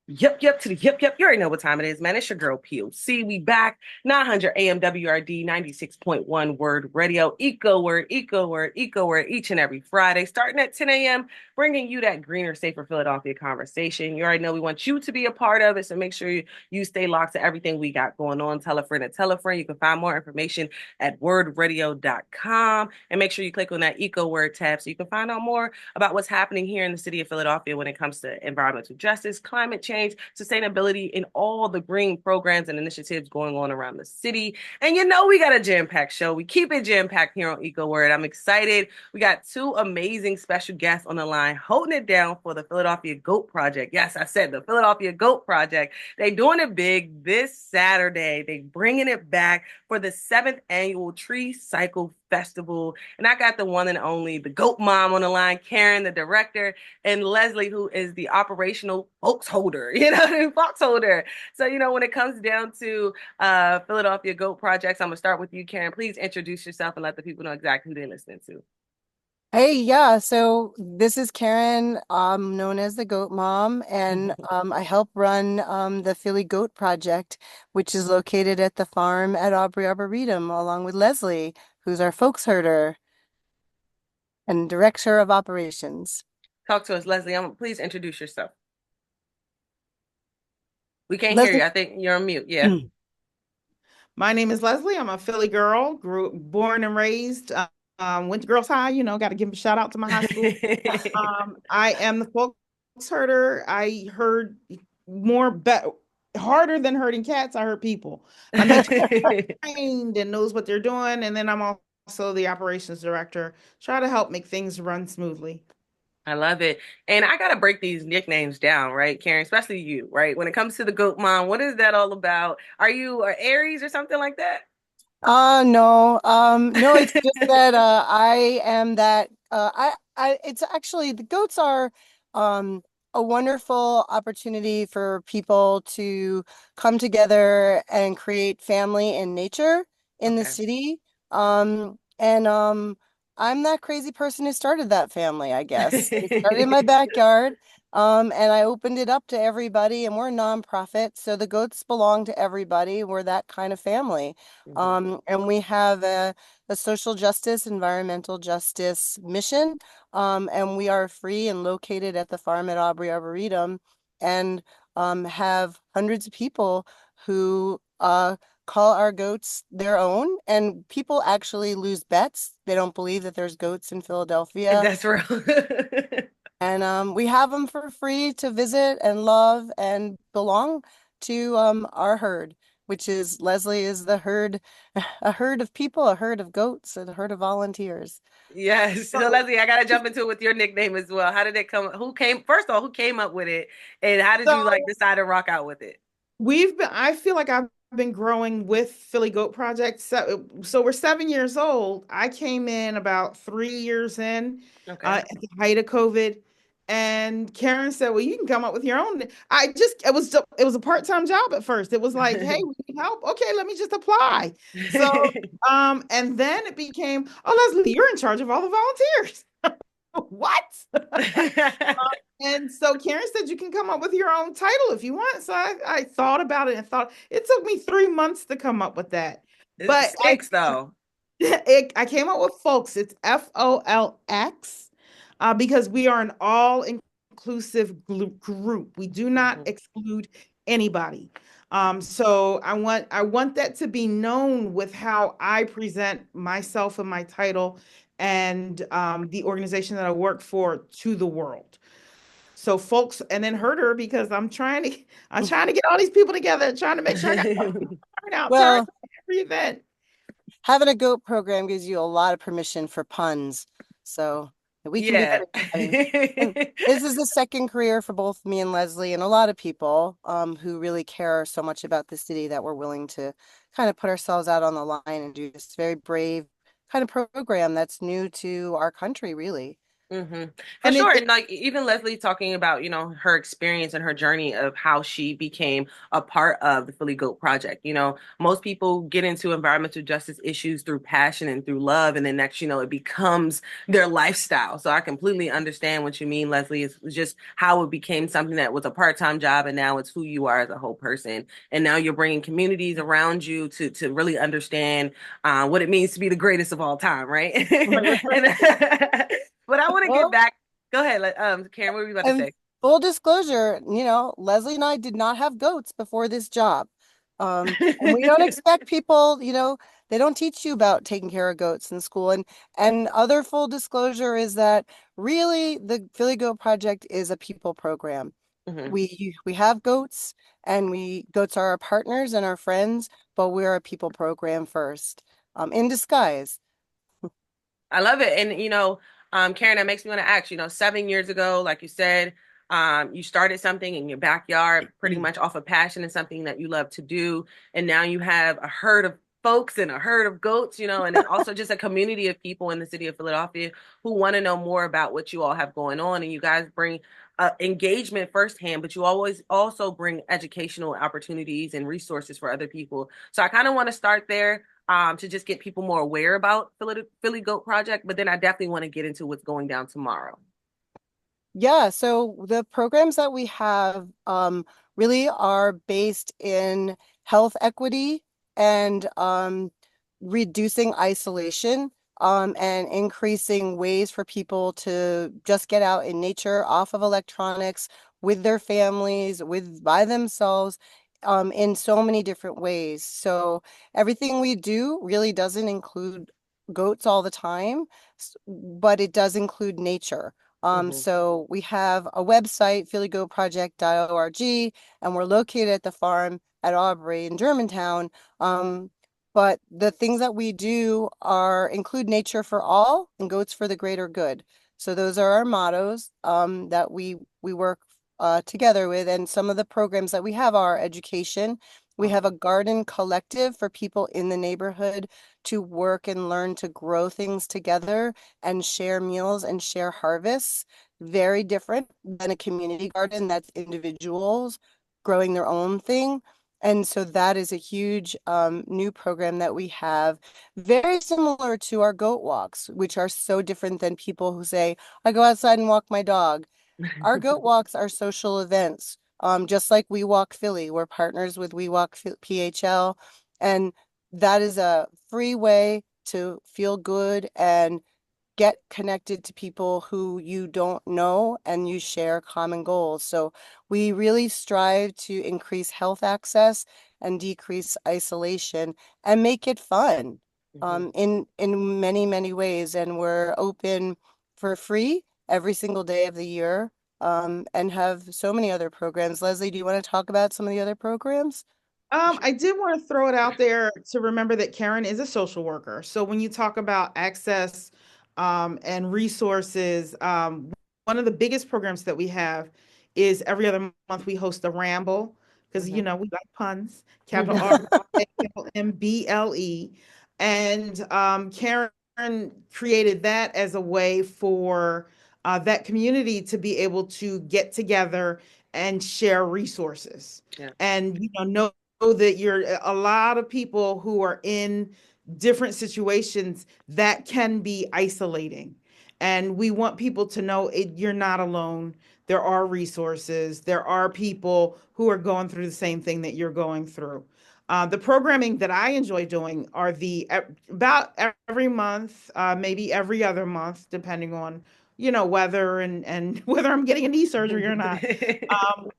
Yep, to the yep. You already know what time it is, man. It's your girl P.O.C. We back 900 AM WRD 96.1 Word Radio. Eco Word each and every Friday, starting at 10 a.m., bringing you that greener, safer Philadelphia conversation. You already know we want you to be a part of it, so make sure you stay locked to everything we got going on. Tell a friend and tell a friend. You can find more information at wordradio.com and make sure you click on that Eco Word tab so you can find out more about what's happening here in the city of Philadelphia when it comes to environmental justice, climate change, sustainability, and all the green programs and initiatives going on around the city. And you know, we got a jam packed show. We keep it jam packed here on Eco Word. I'm excited. We got two amazing special guests on the line holding it down for the Philadelphia Goat Project. Yes, I said the Philadelphia Goat Project. They doing it big this Saturday. They bringing it back for the seventh annual Tree Cycle Festival. And I got the one and only, the GOAT mom on the line, Karen, the director, and Leslie, who is the operational Folxherder, Folxherder. So, when it comes down to Philadelphia GOAT projects, I'm going to start with you, Karen. Please introduce yourself and let the people know exactly who they're listening to. Hey, yeah, so this is Karen, known as the Goat Mom, and I help run the Philly Goat Project, which is located at the farm at Aubrey Arboretum, along with Leslie, who's our folks herder and director of operations. Talk to us, Leslie. Please introduce yourself. We can't hear you. Leslie, I think you're on mute. Yeah. My name is Leslie. I'm a Philly girl, born and raised. Went to Girls High. Got to give a shout out to my high school. I am the folks herder. I herd harder than herding cats. I herd people. I make sure they're trained and knows what they're doing, and then I'm also the operations director. Try to help make things run smoothly. I love it. And I gotta break these nicknames down, right, Karen? Especially you, right? When it comes to the goat mom, what is that all about? Are you an Aries or something like that? no, it's just that I am that it's actually the goats are um a wonderful opportunity for people to come together and create family and nature in the Okay. city. And I'm that crazy person who started that family, I guess. It started in my backyard. And I opened it up to everybody, and we're a nonprofit, so the goats belong to everybody. We're that kind of family. Mhm. And we have a social justice, environmental justice mission. And we are free and located at the farm at Aubrey Arboretum and have hundreds of people who call our goats their own. And people actually lose bets. They don't believe that there's goats in Philadelphia. That's real. And we have them for free to visit and love and belong to our herd, which is Leslie is the herd, a herd of people, a herd of goats, and a herd of volunteers. Yes. So So, Leslie, I gotta jump into it with your nickname as well. How did it come? Who came first of all, who came up with it? And how did you like so decide to rock out with it? I feel like I've been growing with Philly Goat Project. So we're 7 years old. I came in about 3 years in, Okay. at the height of COVID. And Karen said, well, you can come up with your own. It was a part-time job at first. It was like, hey, we need help. Okay, let me just apply. So, and then it became, oh, Leslie, you're in charge of all the volunteers. What? And so Karen said you can come up with your own title if you want. So I thought about it and thought it took me 3 months to come up with that. It But sticks though. I came up with folks. It's Folx, because we are an all inclusive group. We do not Mhm. exclude anybody. So I want that to be known with how I present myself and my title and the organization that I work for to the world. So folks, and then herder because I'm trying to get all these people together, trying to make sure I got turn Well, every event. having a goat program gives you a lot of permission for puns. So we can be Yeah. very funny. And this is the second career for both me and Leslie and a lot of people who really care so much about the city that we're willing to kind of put ourselves out on the line and do this very brave kind of program that's new to our country, really. Hmm. For And sure. it And like even Leslie talking about, her experience and her journey of how she became a part of the Philly Goat Project. Most people get into environmental justice issues through passion and through love. And then next, it becomes their lifestyle. So I completely understand what you mean, Leslie. It's just how it became something that was a part-time job. And now it's who you are as a whole person. And now you're bringing communities around you to really understand what it means to be the greatest of all time, right? And but I want to get Well, back. Go ahead, Karen. What were you about to and say? full disclosure, Leslie and I did not have goats before this job. And we don't expect people, they don't teach you about taking care of goats in school. And other full disclosure is that really the Philly Goat Project is a people program. Hmm. We have goats, and we goats are our partners and our friends, but we're a people program first, in disguise. I love it. And Karen, that makes me want to ask, 7 years ago, like you said, you started something in your backyard, pretty much off of passion and something that you love to do. And now you have a herd of folks and a herd of goats, and then also just a community of people in the city of Philadelphia who want to know more about what you all have going on. And you guys bring engagement firsthand, but you always also bring educational opportunities and resources for other people. So I kind of want to start there, to just get people more aware about Philly Goat Project. But then I definitely want to get into what's going down tomorrow. Yeah, so the programs that we have really are based in health equity and reducing isolation, and increasing ways for people to just get out in nature, off of electronics, with their families, with by themselves, in so many different ways. So everything we do really doesn't include goats all the time, but it does include nature. Hmm. So we have a website, phillygoatproject.org, and we're located at the farm at Aubrey in Germantown. But the things that we do are include nature for all and goats for the greater good. So those are our mottos, that we work together with. And some of the programs that we have are education. We have a Awesome. garden collective for people in the neighborhood to work and learn to grow things together and share meals and share harvests. Very different than a community garden that's individuals growing their own thing. And so that is a huge new program that we have, very similar to our goat walks, which are so different than people who say, I go outside and walk my dog. Our goat walks are social events. Just like We Walk Philly, we're partners with We Walk PHL, and that is a free way to feel good and get connected to people who you don't know and you share common goals. So we really strive to increase health access and decrease isolation and make it fun, Hmm. in many, many ways. And we're open for free every single day of the year, and have so many other programs. Leslie, do you want to talk about some of the other programs? I did want to throw it out there to remember that Karen is a social worker. So when you talk about access and resources, one of the biggest programs that we have is every other month we host a ramble because Hmm. we like puns, capital R, capital MBLE. And Karen created that as a way for that community to be able to get together and share resources Yeah. and know that you're a lot of people who are in different situations that can be isolating. And we want people to know you're not alone. There are resources. There are people who are going through the same thing that you're going through. The programming that I enjoy doing are about every month, maybe every other month, depending on weather and whether I'm getting a knee surgery or not. Um,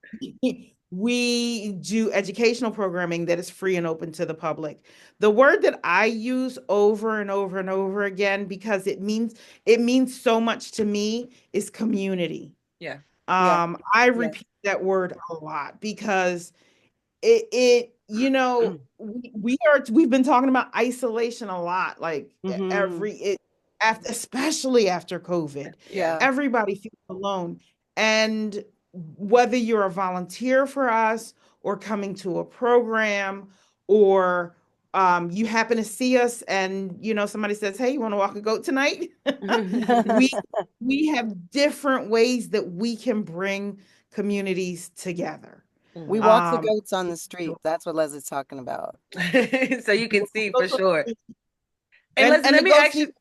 we do educational programming that is free and open to the public. The word that I use over and over and over again because it means so much to me is community. Yeah. Yeah, I yes. repeat that word a lot because it we've been talking about isolation a lot, like Mm-hmm. especially after COVID, Yeah. Yeah. everybody feels alone. And whether you're a volunteer for us or coming to a program or you happen to see us and somebody says, hey, you want to walk a goat tonight? we we have different ways that we can bring communities together. We Mhm. walk the Um, goats on the street. That's what Leslie's talking about. So you can see for sure. And and Leslie, and let the me goats ask need, you,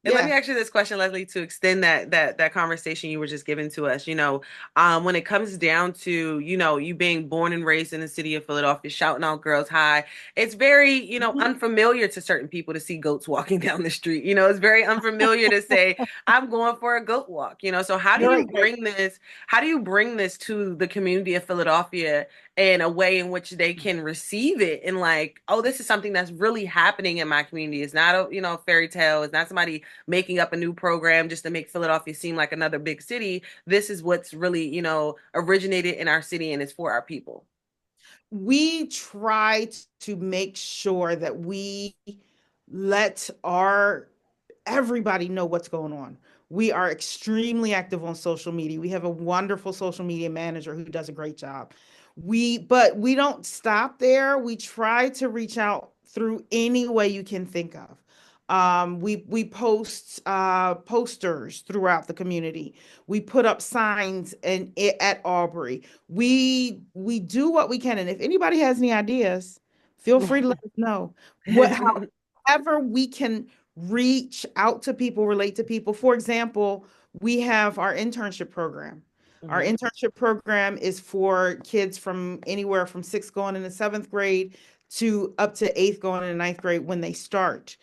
and let me yeah. ask you this question, Leslie, to extend that conversation you were just giving to us. When it comes down to, you being born and raised in the city of Philadelphia, shouting out girls high, it's very, unfamiliar to certain people to see goats walking down the street. It's very unfamiliar to say, I'm going for a goat walk. So You're right. how do you bring this to the community of Philadelphia in a way in which they can receive it and like, oh, this is something that's really happening in my community. It's not a, fairy tale. It's not somebody making up a new program just to make Philadelphia seem like another big city. This is what's really, originated in our city and it's for our people. We try to make sure that we let our everybody know what's going on. We are extremely active on social media. We have a wonderful social media manager who does a great job. But we don't stop there. We try to reach out through any way you can think of. We post posters throughout the community. We put up signs at Aubrey. We do what we can, and if anybody has any ideas, feel free to let us know. What However we can reach out to people, relate to people. For example, we have our internship program. Our Mhm. internship program is for kids from anywhere from sixth going into seventh grade to up to eighth going into ninth grade when they start.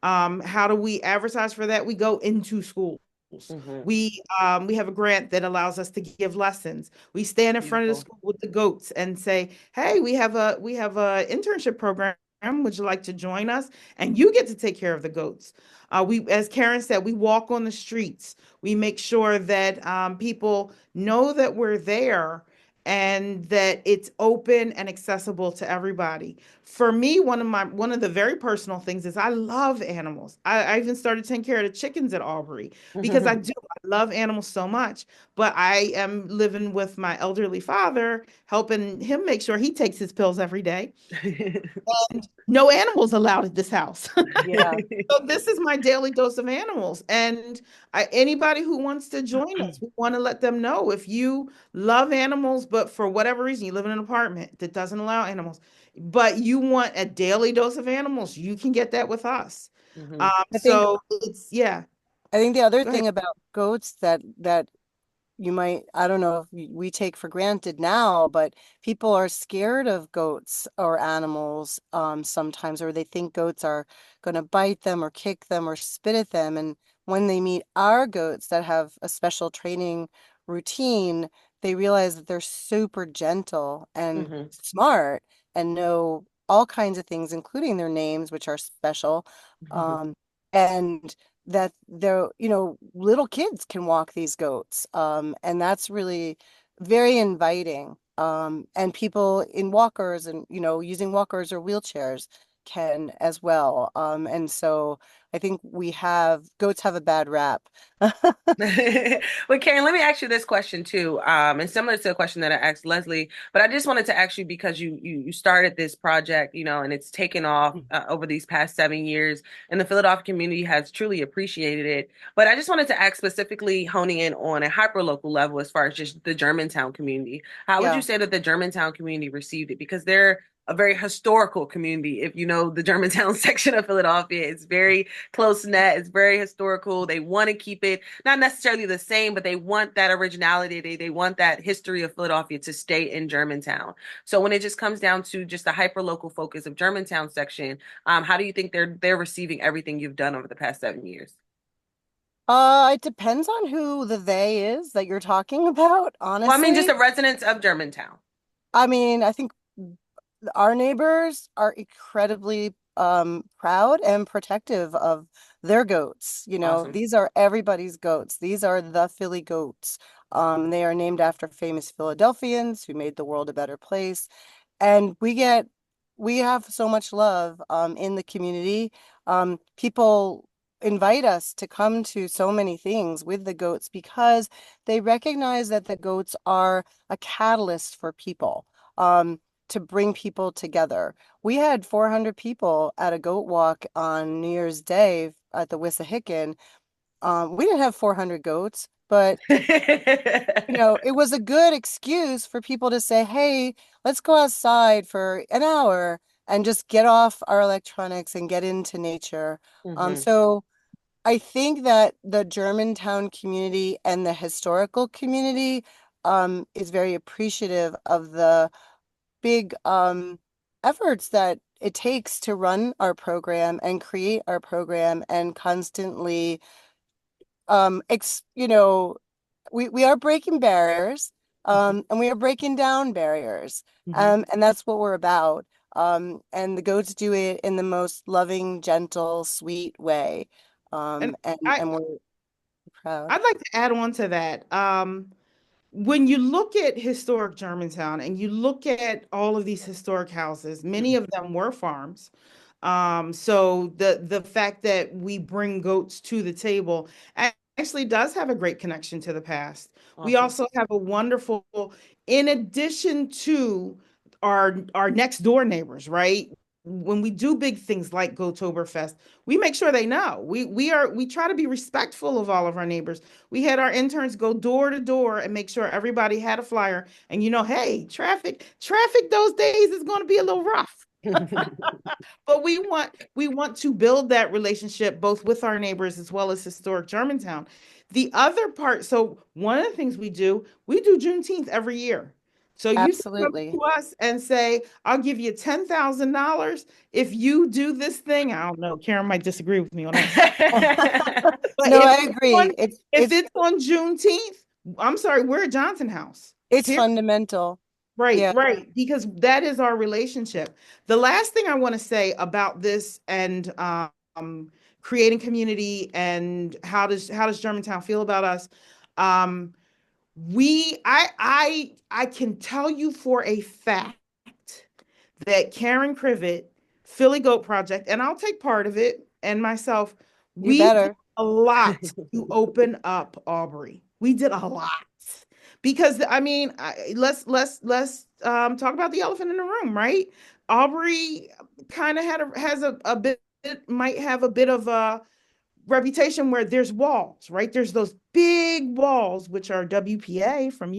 How do we advertise for that? We go into schools. Mhm. We have a grant that allows us to give lessons. We stand in front of the Beautiful. school with the goats and say, "Hey, we have a internship program. Would you like to join us?" And you get to take care of the goats. As Karen said, we walk on the streets. We make sure that people know that we're there and that it's open and accessible to everybody. For me, one of the very personal things is I love animals. I even started taking care of the chickens at Aubrey because I love animals so much. But I am living with my elderly father, helping him make sure he takes his pills every day. And no animals allowed at this house. Yeah. So this is my daily dose of animals. And anybody who wants to join us, we want to let them know if you love animals, but for whatever reason, you live in an apartment that doesn't allow animals, but you want a daily dose of animals, you can get that with us. Mhm. I think So it's, yeah, I think the other go ahead. thing about goats that you might, I don't know if we take for granted now, but people are scared of goats or animals sometimes, or they think goats are going to bite them or kick them or spit at them. And when they meet our goats that have a special training routine, they realize that they're super gentle and Mhm. smart and know all kinds of things, including their names, which are special. Um, and that they're, little kids can walk these goats. And that's really very inviting. And people in walkers and, using walkers or wheelchairs can as well. And so I think goats have a bad rap. But Karen, let me ask you this question too, and similar to the question that I asked Leslie, but I just wanted to ask you because you started this project, and it's taken off over these past 7 years, and the Philadelphia community has truly appreciated it. But I just wanted to ask specifically, honing in on a hyper local level, as far as just the Germantown community. How would you Yeah. say that the Germantown community received it? Because they're a very historical community. If you know the Germantown section of Philadelphia, it's very close net, it's very historical. They want to keep it not necessarily the same, but they want that originality. They want that history of Philadelphia to stay in Germantown. So when it just comes down to just the hyper local focus of Germantown section, how do you think they're receiving everything you've done over the past 7 years? It depends on who the they is that you're talking about, Well, I mean, just honestly. the residents of Germantown. I mean, I think our neighbors are incredibly proud and protective of their goats. Awesome. These are everybody's goats. These are the Philly goats. They are named after famous Philadelphians who made the world a better place. And we have so much love in the community. People invite us to come to so many things with the goats because they recognize that the goats are a catalyst for people. to bring people together. We had 400 people at a goat walk on New Year's Day at the Wissahickon. We didn't have 400 goats, but it was a good excuse for people to say, hey, let's go outside for an hour and just get off our electronics and get into nature. Mhm. So I think that the Germantown community and the historical community is very appreciative of the big efforts that it takes to run our program and create our program and constantly we are breaking barriers, and we are breaking down barriers, Mhm. and that's what we're about. And the goats do it in the most loving, gentle, sweet way, And and I and we're proud. I'd like to add on to that. When you look at historic Germantown and you look at all of these historic houses, many of them were farms. So the fact that we bring goats to the table actually does have a great connection to the past. We Awesome. also have a wonderful, in addition to our next door neighbors, right? When we do big things like Gotoberfest, we make sure they know. We try to be respectful of all of our neighbors. We had our interns go door to door and make sure everybody had a flyer. And hey, traffic those days is going to be a little rough. But we want to build that relationship both with our neighbors as well as historic Germantown. The other part, so one of the things we do Juneteenth every year. So you come Absolutely. to us and say, I'll give you $10,000 if you do this thing. I don't know. Karen might disagree with me on that. But No, if I it's agree. on, if it's on Juneteenth, I'm sorry, we're at Johnson House. It's fundamental. Right, Yeah, right, because that is our relationship. The last thing I want to say about this and creating community and how does Germantown feel about us? Um, I can tell you for a fact that Karen Crivet, Philly Goat Project, and I'll take part of it and myself, you we did better. a lot to open up Aubrey. We did a lot because let's talk about the elephant in the room, right? Aubrey kind of has a bit might have a bit of a reputation where there's walls, right? There's those big walls, which are WPA from,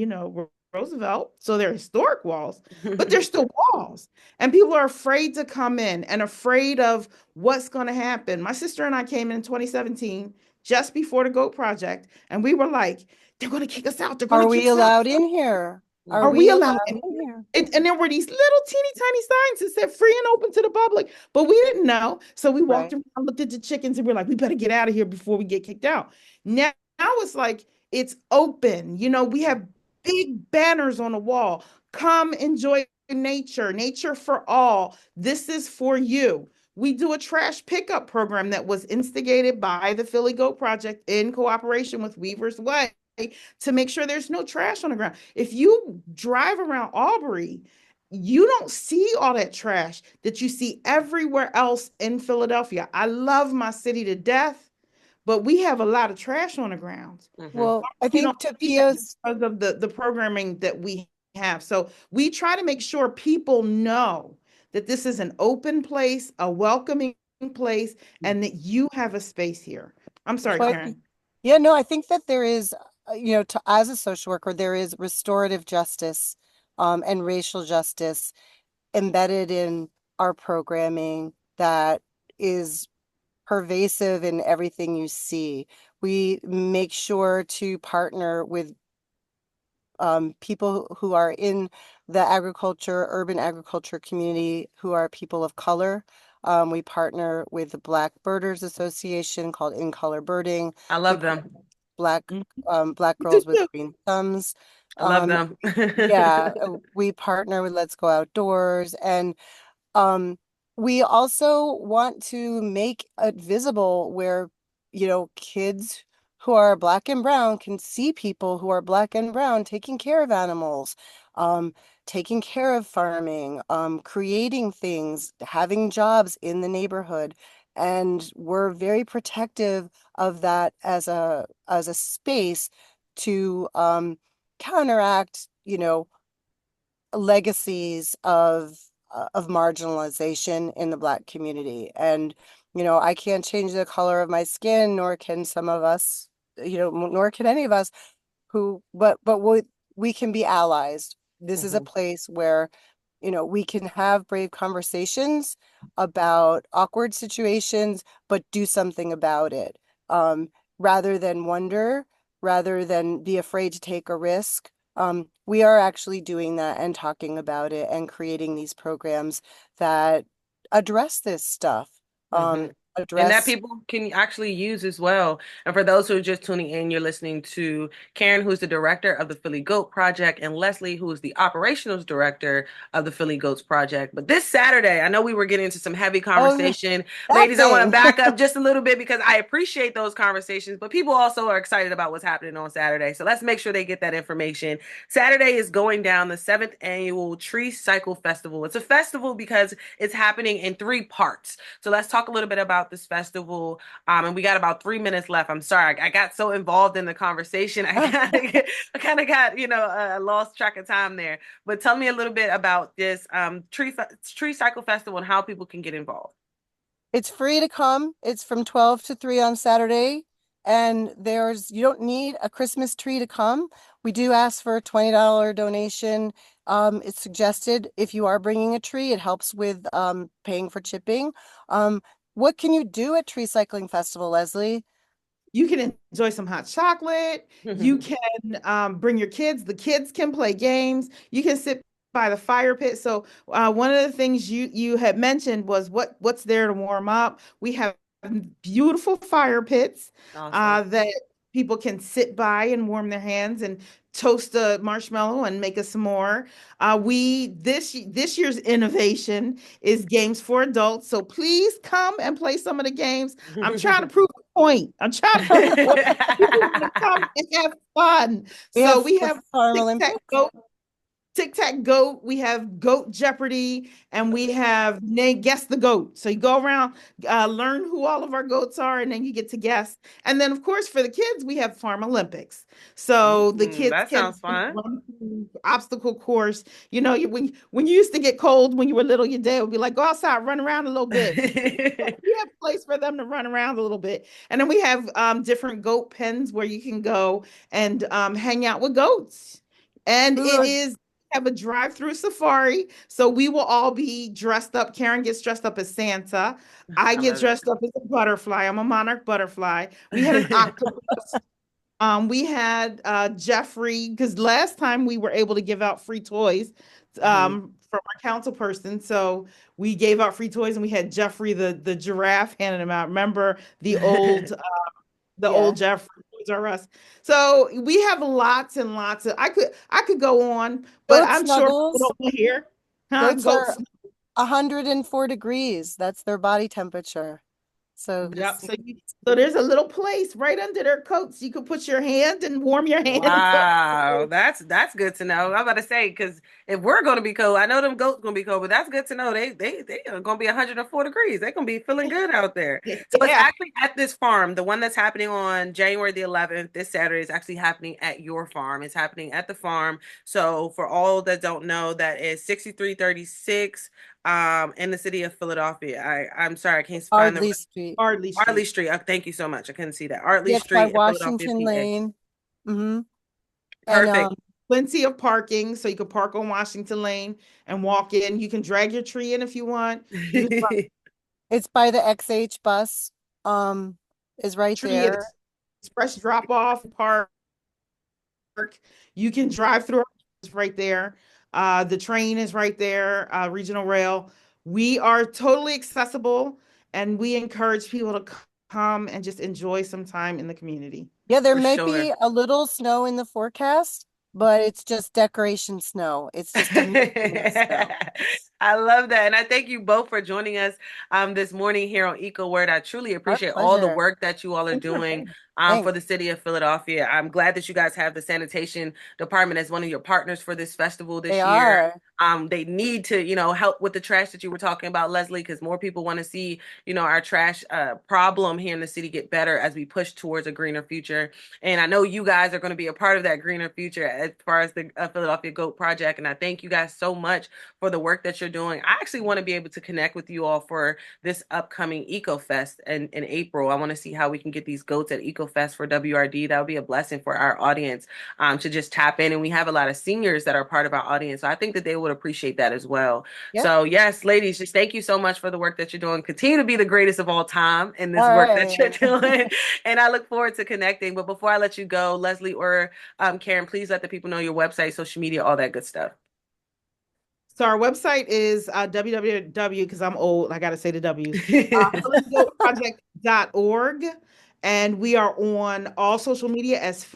Roosevelt. So they're historic walls, but they're still walls. And people are afraid to come in and afraid of what's going to happen. My sister and I came in 2017, just before the GOAT project, and we were like, they're going to kick us out. They're going Are to kick we us out. allowed in here? Are Are Mhm. we we allowed? allowed in here? And there were these little teeny tiny signs that said free and open to the public, but we didn't know. So we walked Right. around, looked at the chickens, and we're like, we better get out of here before we get kicked out. Now it's like it's open. We have big banners on the wall. Come enjoy nature, nature for all. This is for you. We do a trash pickup program that was instigated by the Philly Goat Project in cooperation with Weaver's Way to make sure there's no trash on the ground. If you drive around Aubrey, you don't see all that trash that you see everywhere else in Philadelphia. I love my city to death, but we have a lot of trash on the ground. Mhm. Well, I You don't think to see that Pio's because of the programming that we have. So we try to make sure people know that this is an open place, a welcoming place, and that you have a space here. I'm sorry, But Karen. yeah, no, I think that there is, as a social worker, there is restorative justice, and racial justice embedded in our programming that is pervasive in everything you see. We make sure to partner with people who are in the urban agriculture community who are people of color. We partner with the Black Birders Association called In Color Birding. I We love partner them. Black Mhm. Black Me too, Girls with Green Thumbs. I love Um, them. yeah, we partner with Let's Go Outdoors, and um, we also want to make it visible where, kids who are black and brown can see people who are black and brown taking care of animals, um, taking care of farming, creating things, having jobs in the neighborhood. And we're very protective of that as a space to counteract, legacies of marginalization in the Black community. And, I can't change the color of my skin, nor can some of us, nor can any of us but we can be allies. This is a place where, we can have brave conversations about awkward situations, but do something about it. Um, rather than wonder, rather than be afraid to take a risk. We are actually doing that and talking about it and creating these programs that address this stuff. And that Address people can actually use as well. And for those who are just tuning in, you're listening to Karen, who's the director of the Philly Goat Project, and Leslie, who is the operations director of the Philly Goats Project. But this Saturday, I know we were getting into some heavy Oh, yeah, conversation. that Ladies, I want to thing. back up just a little bit because I appreciate those conversations, but people also are excited about what's happening on Saturday. So let's make sure they get that information. Saturday is going down the 7th annual Tree Cycle Festival. It's a festival because it's happening in 3 parts. So let's talk a little bit about this festival. And we got about 3 minutes left. I'm sorry, I got so involved in the conversation. I kind of got, lost track of time there. But tell me a little bit about this Tree Cycle Festival and how people can get involved. It's free to come. It's from 12 to 3 on Saturday. And you don't need a Christmas tree to come. We do ask for a $20 donation. It's suggested if you are bringing a tree, it helps with paying for chipping. What can you do at Tree Cycling Festival, Leslie? You can enjoy some hot chocolate. You can bring your kids. The kids can play games. You can sit by the fire pit. So one of the things you had mentioned was what's there to warm up. We have beautiful fire pits Awesome. that people can sit by and warm their hands and toast a marshmallow and make a s'more. We this year's innovation is games for adults. So please come and play some of the games. I'm trying to prove a point. I'm trying to prove a point. People want to come and have fun. We So have we the have Farm tic tac Olympics. go tic-tac-goat, we have goat Jeopardy, and we have name guess the goat. So you go around, learn who all of our goats are, and then you get to guess. And then, of course, for the kids, we have Farm Olympics. So the kids That can sounds fun. run through obstacle course. When you used to get cold when you were little, your dad would be like, "Go outside, run around a little bit." We have a place for them to run around a little bit, and then we have different goat pens where you can go and hang out with goats. And it Good. is have a drive-through safari. So we will all be dressed up. Karen gets dressed up as Santa. I I get love it. dressed up as a butterfly. I'm a monarch butterfly. We had an octopus. We had Jeffrey, because last time we were able to give out free toys from our council person. So we gave out free toys and we had Jeffrey the giraffe handing them out. Remember the Yeah. old Jeffrey Toys R Us. So we have lots and lots of I could go on, but Goat I'm sure people snuggles. don't want to hear. Huh? Goats are Goats. 104 degrees. That's their body temperature. So Yep. So there's a little place right under their coats. You could put your hand and warm your hands up. Wow, that's good to know. I'm about to say because if we're gonna be cold, I know them goats gonna be cold, but that's good to know. They are gonna be 104 degrees. They're gonna be feeling good out there. So it's Yeah. actually at this farm, the one that's happening on January the 11th. This Saturday is actually happening at your farm. It's happening at the farm. So for all that don't know, that is 6336 in the city of Philadelphia. I'm sorry, I can't find the Ardley Street. Hardly Artley Street. Street. Oh, thank you so much. I couldn't see that. Artley Yeah, it's by Street in Philadelphia, Washington PA. Lane. Mm-hmm. And Perfect. Plenty of parking, so you can park on Washington Lane and walk in. You can drag your tree in if you want. You can drop it's by the XH bus. Is right the tree at there. express drop off park. You can drive through. It's right there. The train is right there. Regional Rail. We are totally accessible, and we encourage people to come and just enjoy some time in the community. Yeah, there For may sure. be a little snow in the forecast, but it's just decoration snow. It's just a mixing of snow. I love that. And I thank you both for joining us this morning here on EcoWord. I truly Our appreciate all the pleasure. work that you all are doing for Thanks. the city of Philadelphia. I'm glad that you guys have the sanitation department as one of your partners for this festival They this year. are. They need to, help with the trash that you were talking about, Leslie, because more people want to see, our trash problem here in the city get better as we push towards a greener future. And I know you guys are going to be a part of that greener future as far as the Philadelphia Goat Project. And I thank you guys so much for the work that you're doing. I actually want to be able to connect with you all for this upcoming Eco Fest in April. I want to see how we can get these goats at Eco Fest for WRD. That would be a blessing for our audience to just tap in. And we have a lot of seniors that are part of our audience. So I think that they would appreciate that as well. Yep. So yes, ladies, just thank you so much for the work that you're doing. Continue to be the greatest of all time in this All work that you're right. doing. And I look forward to connecting. But before I let you go, Leslie or Karen, please let the people know your website, social media, all that good stuff. So our website is www, because I'm old, I got to say the W's, phillygoatproject.org. And we are on all social media as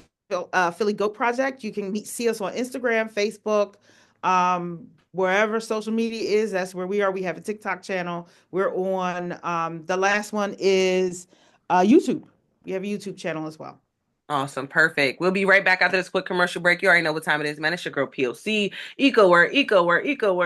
Philly Goat Project. You can see us on Instagram, Facebook, wherever social media is, that's where we are. We have a TikTok channel. We're on, the last one is YouTube. We have a YouTube channel as well. Awesome. Perfect. We'll be right back after this quick commercial break. You already know what time it is, man. It's your girl POC. Eco word, eco word, eco word.